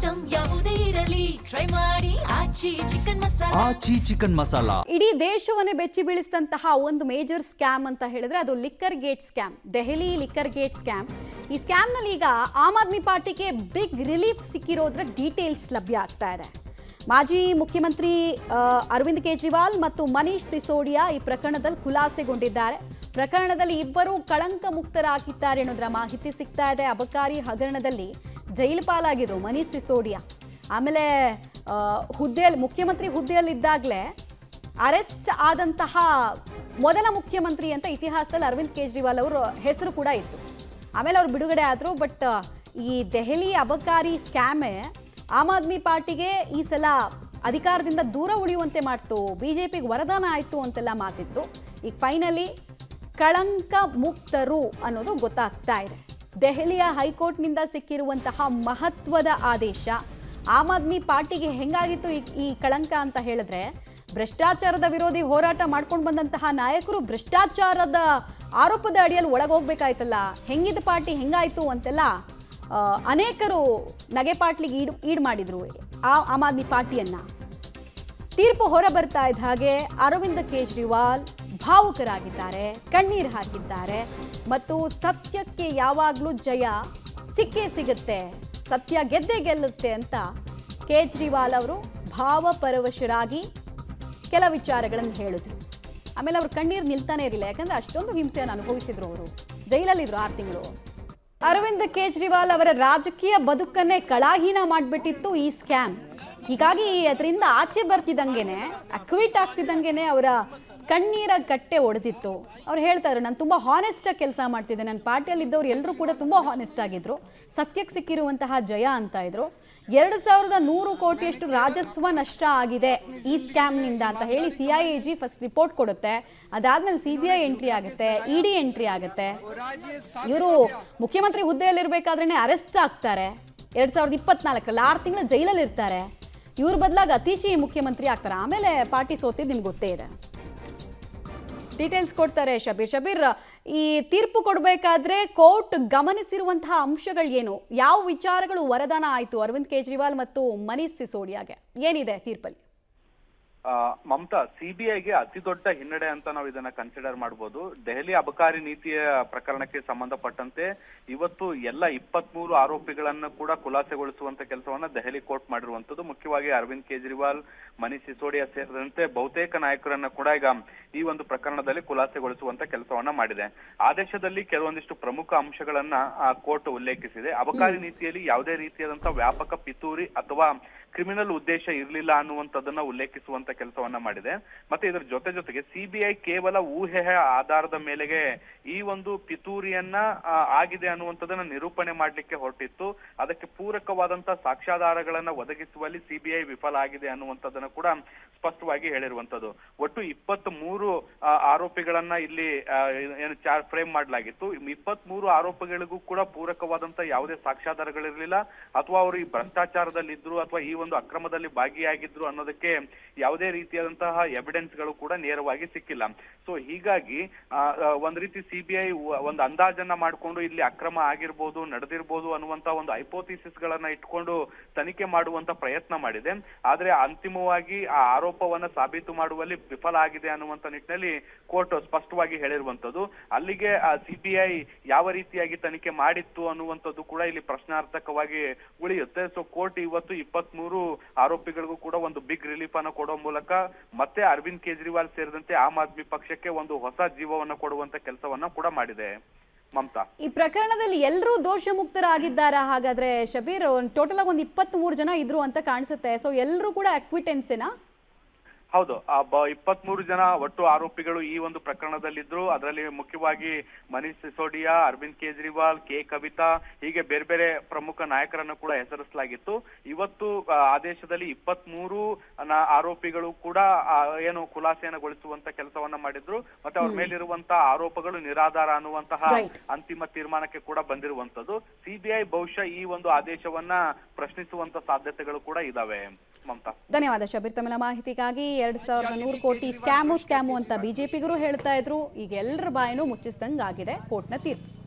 Item ಯಾವುದೇ ಇರಲಿ try ಮಾಡಿ ಆಚಿ ಚಿಕನ್ ಮಸಾಲಾ. ಇಡೀ ದೇಶವನ್ನೇ ಬೆಚ್ಚಿ ಬೀಳಿಸಿದಂತಹ ಒಂದು ಮೇಜರ್ ಸ್ಕ್ಯಾಮ್ ಅಂತ ಹೇಳಿದ್ರೆ ಅದು liquor gate scam, Delhi liquor gate scam. ಈ ಸ್ಕ್ಯಾಮ್ನಲ್ಲಿ ಈಗ ಆಮ್ ಆದ್ಮಿ ಪಾರ್ಟಿಗೆ ಬಿಗ್ ರಿಲೀಫ್ ಸಿಕ್ಕಿರೋದ್ರ ಡೀಟೇಲ್ಸ್ ಲಭ್ಯ ಆಗ್ತಾ ಇದೆ. ಮಾಜಿ ಮುಖ್ಯಮಂತ್ರಿ ಅರವಿಂದ್ ಕೇಜ್ರಿವಾಲ್ ಮತ್ತು ಮನೀಶ್ ಸಿಸೋಡಿಯಾ ಈ ಪ್ರಕರಣದಲ್ಲಿ ಖುಲಾಸೆಗೊಂಡಿದ್ದಾರೆ. ಪ್ರಕರಣದಲ್ಲಿ ಇಬ್ಬರು ಕಳಂಕ ಮುಕ್ತರಾಗಿದ್ದಾರೆ ಅನ್ನೋದರ ಮಾಹಿತಿ ಸಿಗ್ತಾ ಇದೆ. ಅಬಕಾರಿ ಹಗರಣದಲ್ಲಿ ಜೈಲು ಪಾಲಾಗಿದ್ರು ಮನೀಶ್ ಸಿಸೋಡಿಯಾ. ಆಮೇಲೆ ಮುಖ್ಯಮಂತ್ರಿ ಹುದ್ದೆಯಲ್ಲಿದ್ದಾಗಲೇ ಅರೆಸ್ಟ್ ಆದಂತಹ ಮೊದಲ ಮುಖ್ಯಮಂತ್ರಿ ಅಂತ ಇತಿಹಾಸದಲ್ಲಿ ಅರವಿಂದ್ ಕೇಜ್ರಿವಾಲ್ ಅವರ ಹೆಸರು ಕೂಡ ಇತ್ತು. ಆಮೇಲೆ ಅವರು ಬಿಡುಗಡೆ ಆದರು. ಬಟ್ ಈ ದೆಹಲಿ ಅಬಕಾರಿ ಸ್ಕ್ಯಾಮೇ ಆಮ್ ಆದ್ಮಿ ಪಾರ್ಟಿಗೆ ಈ ಸಲ ಅಧಿಕಾರದಿಂದ ದೂರ ಉಳಿಯುವಂತೆ ಮಾಡ್ತು, ಬಿಜೆಪಿಗೆ ವರದಾನ ಆಯಿತು ಅಂತೆಲ್ಲ ಮಾತಿತ್ತು. ಈಗ ಫೈನಲಿ ಕಳಂಕ ಮುಕ್ತರು ಅನ್ನೋದು ಗೊತ್ತಾಗ್ತಾ ಇದೆ. ದೆಹಲಿಯ ಹೈಕೋರ್ಟ್ನಿಂದ ಸಿಕ್ಕಿರುವಂತಹ ಮಹತ್ವದ ಆದೇಶ ಆಮ್ ಆದ್ಮಿ ಪಾರ್ಟಿಗೆ ಹೆಂಗಾಗಿತ್ತು ಈ ಕಳಂಕ ಅಂತ ಹೇಳಿದ್ರೆ, ಭ್ರಷ್ಟಾಚಾರದ ವಿರೋಧಿ ಹೋರಾಟ ಮಾಡ್ಕೊಂಡು ಬಂದಂತಹ ನಾಯಕರು ಭ್ರಷ್ಟಾಚಾರದ ಆರೋಪದ ಅಡಿಯಲ್ಲಿ ಒಳಗೋಗ್ಬೇಕಾಯ್ತಲ್ಲ, ಹೆಂಗಿದ ಪಾರ್ಟಿ ಹೆಂಗಾಯ್ತು ಅಂತೆಲ್ಲ ಅನೇಕರು ನಗೆಪಾಟ್ಲಿಗೆ ಈಡು ಮಾಡಿದ್ರು ಆಮ್ ಆದ್ಮಿ ಪಾರ್ಟಿಯನ್ನ. ತೀರ್ಪು ಹೊರ ಬರ್ತಾ ಇದ್ದ ಹಾಗೆ ಅರವಿಂದ್ ಕೇಜ್ರಿವಾಲ್ ಭಾವುಕರಾಗಿದ್ದಾರೆ, ಕಣ್ಣೀರು ಹಾಕಿದ್ದಾರೆ ಮತ್ತು ಸತ್ಯಕ್ಕೆ ಯಾವಾಗಲೂ ಜಯ ಸಿಕ್ಕೇ ಸಿಗುತ್ತೆ, ಸತ್ಯ ಗೆದ್ದೇ ಗೆಲ್ಲುತ್ತೆ ಅಂತ ಕೇಜ್ರಿವಾಲ್ ಅವರು ಭಾವಪರವಶರಾಗಿ ಕೆಲ ವಿಚಾರಗಳನ್ನು ಹೇಳಿದ್ರು. ಆಮೇಲೆ ಅವ್ರ ಕಣ್ಣೀರು ನಿಲ್ತಾನೆ ಇರಲಿಲ್ಲ, ಯಾಕಂದ್ರೆ ಅಷ್ಟೊಂದು ಹಿಂಸೆಯನ್ನು ಅನುಭವಿಸಿದ್ರು. ಅವರು ಜೈಲಲ್ಲಿದ್ರು 6 ತಿಂಗಳು. ಅರವಿಂದ್ ಕೇಜ್ರಿವಾಲ್ ಅವರ ರಾಜಕೀಯ ಬದುಕನ್ನೇ ಕಳಾಹೀನ ಮಾಡಿಬಿಟ್ಟಿತ್ತು ಈ ಸ್ಕ್ಯಾಮ್. ಹೀಗಾಗಿ ಅದರಿಂದ ಆಚೆ ಬರ್ತಿದ್ದಂಗೆನೆ, ಅಕ್ವಿಟ್ ಆಗ್ತಿದ್ದಂಗೆನೆ ಅವರ ಕಣ್ಣೀರ ಕಟ್ಟೆ ಒಡೆದಿತ್ತು. ಅವ್ರು ಹೇಳ್ತಾರೆ, ನಾನು ತುಂಬ ಹಾನೆಸ್ಟಾಗಿ ಕೆಲಸ ಮಾಡ್ತಿದ್ದೆ, ನನ್ನ ಪಾರ್ಟಿಯಲ್ಲಿ ಇದ್ದವ್ರು ಎಲ್ಲರೂ ಕೂಡ ತುಂಬ ಹಾನೆಸ್ಟ್ ಆಗಿದ್ರು, ಸತ್ಯಕ್ಕೆ ಸಿಕ್ಕಿರುವಂತಹ ಜಯ ಅಂತ ಇದ್ರು. 2100 ಕೋಟಿಯಷ್ಟು ರಾಜಸ್ವ ನಷ್ಟ ಆಗಿದೆ ಈ ಸ್ಕ್ಯಾಮ್ನಿಂದ ಅಂತ ಹೇಳಿ CIAG ಫಸ್ಟ್ ರಿಪೋರ್ಟ್ ಕೊಡುತ್ತೆ. ಅದಾದ್ಮೇಲೆ CBI ಎಂಟ್ರಿ ಆಗುತ್ತೆ, ED ಎಂಟ್ರಿ ಆಗುತ್ತೆ. ಇವರು ಮುಖ್ಯಮಂತ್ರಿ ಹುದ್ದೆಯಲ್ಲಿರ್ಬೇಕಾದ್ರೇನೆ ಅರೆಸ್ಟ್ ಆಗ್ತಾರೆ. 2024ರಲ್ಲಿ 6 ತಿಂಗಳು ಜೈಲಲ್ಲಿ ಇರ್ತಾರೆ. ಇವ್ರ ಬದಲಾಗಿ ಅತೀಶಿ ಮುಖ್ಯಮಂತ್ರಿ ಆಗ್ತಾರೆ. ಆಮೇಲೆ ಪಾರ್ಟಿ ಸೋತಿದ್ದು ನಿಮ್ಗೆ ಗೊತ್ತೇ ಇದೆ. ಡೀಟೇಲ್ಸ್ ಕೊಡ್ತಾರೆ ಶಬೀರ್. ಈ ತೀರ್ಪು ಕೊಡಬೇಕಾದ್ರೆ ಕೋರ್ಟ್ ಗಮನಿಸಿರುವಂತಹ ಅಂಶಗಳು ಏನು, ಯಾವ ವಿಚಾರಗಳು ವರದಾನ ಆಯಿತು ಅರವಿಂದ್ ಕೇಜ್ರಿವಾಲ್ ಮತ್ತು ಮನೀಶ್ ಸಿಸೋಡಿಯಾಗೆ, ಏನಿದೆ ತೀರ್ಪಲ್ಲಿ? ಮಮತಾ, ಸಿಬಿಐಗೆ ಅತಿ ದೊಡ್ಡ ಹಿನ್ನಡೆ ಅಂತ ನಾವು ಇದನ್ನ ಕನ್ಸಿಡರ್ ಮಾಡಬಹುದು. ದೆಹಲಿ ಅಬಕಾರಿ ನೀತಿಯ ಪ್ರಕರಣಕ್ಕೆ ಸಂಬಂಧಪಟ್ಟಂತೆ ಇವತ್ತು ಎಲ್ಲ 23 ಆರೋಪಿಗಳನ್ನ ಕೂಡ ಖುಲಾಸೆಗೊಳಿಸುವಂತ ಕೆಲಸವನ್ನ ದೆಹಲಿ ಕೋರ್ಟ್ ಮಾಡಿರುವಂತದ್ದು. ಮುಖ್ಯವಾಗಿ ಅರವಿಂದ್ ಕೇಜ್ರಿವಾಲ್, ಮನೀಶ್ ಸಿಸೋಡಿಯಾ ಸೇರಿದಂತೆ ಬಹುತೇಕ ನಾಯಕರನ್ನ ಕೂಡ ಈಗ ಈ ಒಂದು ಪ್ರಕರಣದಲ್ಲಿ ಖುಲಾಸೆಗೊಳಿಸುವಂತ ಕೆಲಸವನ್ನ ಮಾಡಿದೆ. ಆದೇಶದಲ್ಲಿ ಕೆಲವೊಂದಿಷ್ಟು ಪ್ರಮುಖ ಅಂಶಗಳನ್ನ ಕೋರ್ಟ್ ಉಲ್ಲೇಖಿಸಿದೆ. ಅಬಕಾರಿ ನೀತಿಯಲ್ಲಿ ಯಾವುದೇ ರೀತಿಯಾದಂತಹ ವ್ಯಾಪಕ ಪಿತೂರಿ ಅಥವಾ ಕ್ರಿಮಿನಲ್ ಉದ್ದೇಶ ಇರಲಿಲ್ಲ ಅನ್ನುವಂಥದ್ದನ್ನ ಉಲ್ಲೇಖಿಸುವಂತ ಕೆಲಸವನ್ನ ಮಾಡಿದೆ. ಮತ್ತೆ ಇದರ ಜೊತೆಗೆ ಸಿಬಿಐ ಕೇವಲ ಊಹೆಯ ಆಧಾರದ ಮೇಲೆಗೆ ಈ ಒಂದು ಪಿತೂರಿಯನ್ನ ಆಗಿದೆ ಅನ್ನುವಂಥದ್ದನ್ನ ನಿರೂಪಣೆ ಮಾಡ್ಲಿಕ್ಕೆ ಹೊರಟಿತ್ತು. ಅದಕ್ಕೆ ಪೂರಕವಾದಂತಹ ಸಾಕ್ಷ್ಯಾಧಾರಗಳನ್ನ ಒದಗಿಸುವಲ್ಲಿ ಸಿಬಿಐ ವಿಫಲ ಆಗಿದೆ ಅನ್ನುವಂಥದ್ದನ್ನ ಕೂಡ ಸ್ಪಷ್ಟವಾಗಿ ಹೇಳಿರುವಂತದ್ದು. ಒಟ್ಟು 23 ಆರೋಪಿಗಳನ್ನ ಇಲ್ಲಿ ಏನು ಫ್ರೇಮ್ ಮಾಡಲಾಗಿತ್ತು. 23 ಆರೋಪಗಳಿಗೂ ಕೂಡ ಪೂರಕವಾದಂತಹ ಯಾವುದೇ ಸಾಕ್ಷ್ಯಾಧಾರಗಳಿರ್ಲಿಲ್ಲ, ಅಥವಾ ಅವರು ಈ ಭ್ರಷ್ಟಾಚಾರದಲ್ಲಿದ್ರು ಅಥವಾ ಈ ಒಂದು ಅಕ್ರಮದಲ್ಲಿ ಭಾಗಿಯಾಗಿದ್ರು ಅನ್ನೋದಕ್ಕೆ ಯಾವುದೇ ರೀತಿಯಾದಂತಹ ಎವಿಡೆನ್ಸ್ ಗಳು ಕೂಡ ನೇರವಾಗಿ ಸಿಕ್ಕಿಲ್ಲ. ಸೊ ಹೀಗಾಗಿ ಒಂದ್ ರೀತಿ ಸಿಬಿಐ ಒಂದು ಅಂದಾಜನ್ನ ಮಾಡಿಕೊಂಡು ಇಲ್ಲಿ ಅಕ್ರಮ ಆಗಿರ್ಬೋದು, ನಡೆದಿರ್ಬೋದು ಅನ್ನುವಂತ ಒಂದು ಹೈಪೋಥಿಸಿಸ್ ಗಳನ್ನ ಇಟ್ಕೊಂಡು ತನಿಖೆ ಮಾಡುವಂತ ಪ್ರಯತ್ನ ಮಾಡಿದೆ. ಆದ್ರೆ ಅಂತಿಮವಾಗಿ ಆ ಆರೋಪವನ್ನ ಸಾಬೀತು ಮಾಡುವಲ್ಲಿ ವಿಫಲ ಆಗಿದೆ ಅನ್ನುವಂತ ನಿಟ್ಟಿನಲ್ಲಿ ಕೋರ್ಟ್ ಸ್ಪಷ್ಟವಾಗಿ ಹೇಳಿರುವಂತದ್ದು. ಅಲ್ಲಿಗೆ ಸಿಬಿಐ ಯಾವ ರೀತಿಯಾಗಿ ತನಿಖೆ ಮಾಡಿತ್ತು ಅನ್ನುವಂಥದ್ದು ಕೂಡ ಇಲ್ಲಿ ಪ್ರಶ್ನಾರ್ಥಕವಾಗಿ ಉಳಿಯುತ್ತೆ. ಸೊ ಕೋರ್ಟ್ ಇವತ್ತು 23 ಆರೋಪಿಗಳಿಗೂ ಕೂಡ ಒಂದು ಬಿಗ್ ರಿಲೀಫ್ ಅನ್ನು ಕೊಡುವ ಮೂಲಕ ಮತ್ತೆ ಅರವಿಂದ್ ಕೇಜ್ರಿವಾಲ್ ಸೇರಿದಂತೆ ಆಮ್ ಆದ್ಮಿ ಪಕ್ಷಕ್ಕೆ ಒಂದು ಹೊಸ ಜೀವವನ್ನು ಕೊಡುವಂತ ಕೆಲಸವನ್ನ ಕೂಡ ಮಾಡಿದೆ. ಮಮತಾ, ಈ ಪ್ರಕರಣದಲ್ಲಿ ಎಲ್ಲರೂ ದೋಷ ಮುಕ್ತರಾಗಿದ್ದಾರಾ? ಹಾಗಾದ್ರೆ ಶಬೀರ್, ಟೋಟಲ್ ಆಗಿ ಒಂದು 23 ಜನ ಇದ್ರು ಅಂತ ಕಾಣಿಸುತ್ತೆ. ಸೊ ಎಲ್ಲರೂ ಕೂಡ ಅಕ್ವಿಟೆನ್ಸೇನಾ? ಹೌದು, 23 ಜನ ಒಟ್ಟು ಆರೋಪಿಗಳು ಈ ಒಂದು ಪ್ರಕರಣದಲ್ಲಿದ್ರು. ಅದರಲ್ಲಿ ಮುಖ್ಯವಾಗಿ ಮನೀಶ್ ಸಿಸೋಡಿಯಾ, ಅರವಿಂದ್ ಕೇಜ್ರಿವಾಲ್, ಕವಿತಾ, ಹೀಗೆ ಬೇರೆ ಬೇರೆ ಪ್ರಮುಖ ನಾಯಕರನ್ನು ಕೂಡ ಹೆಸರಿಸಲಾಗಿತ್ತು. ಇವತ್ತು ಆದೇಶದಲ್ಲಿ 23 ಆರೋಪಿಗಳು ಕೂಡ ಏನು ಖುಲಾಸೆಯನ್ನಗೊಳಿಸುವಂತ ಕೆಲಸವನ್ನ ಮಾಡಿದ್ರು. ಮತ್ತೆ ಅವ್ರ ಮೇಲಿರುವಂತಹ ಆರೋಪಗಳು ನಿರಾಧಾರ ಅನ್ನುವಂತಹ ಅಂತಿಮ ತೀರ್ಮಾನಕ್ಕೆ ಕೂಡ ಬಂದಿರುವಂತದ್ದು. ಸಿಬಿಐ ಬಹುಶಃ ಈ ಒಂದು ಆದೇಶವನ್ನ ಪ್ರಶ್ನಿಸುವಂತ ಸಾಧ್ಯತೆಗಳು ಕೂಡ ಇದಾವೆ. ಮಮತಾ, ಧನ್ಯವಾದ ಶಬೀರ್ ತಮ್ಮ ಮಾಹಿತಿಗಾಗಿ. 2100 ಕೋಟಿ ಸ್ಕ್ಯಾಮು ಅಂತ ಬಿಜೆಪಿಗರು ಹೇಳ್ತಾ ಇದ್ರು. ಈಗ ಎಲ್ಲರ ಬಾಯಿನೂ ಮುಚ್ಚಿಸಿದಂಗಾಗಿದೆ ಕೋರ್ಟ್ನ ತೀರ್ಪು.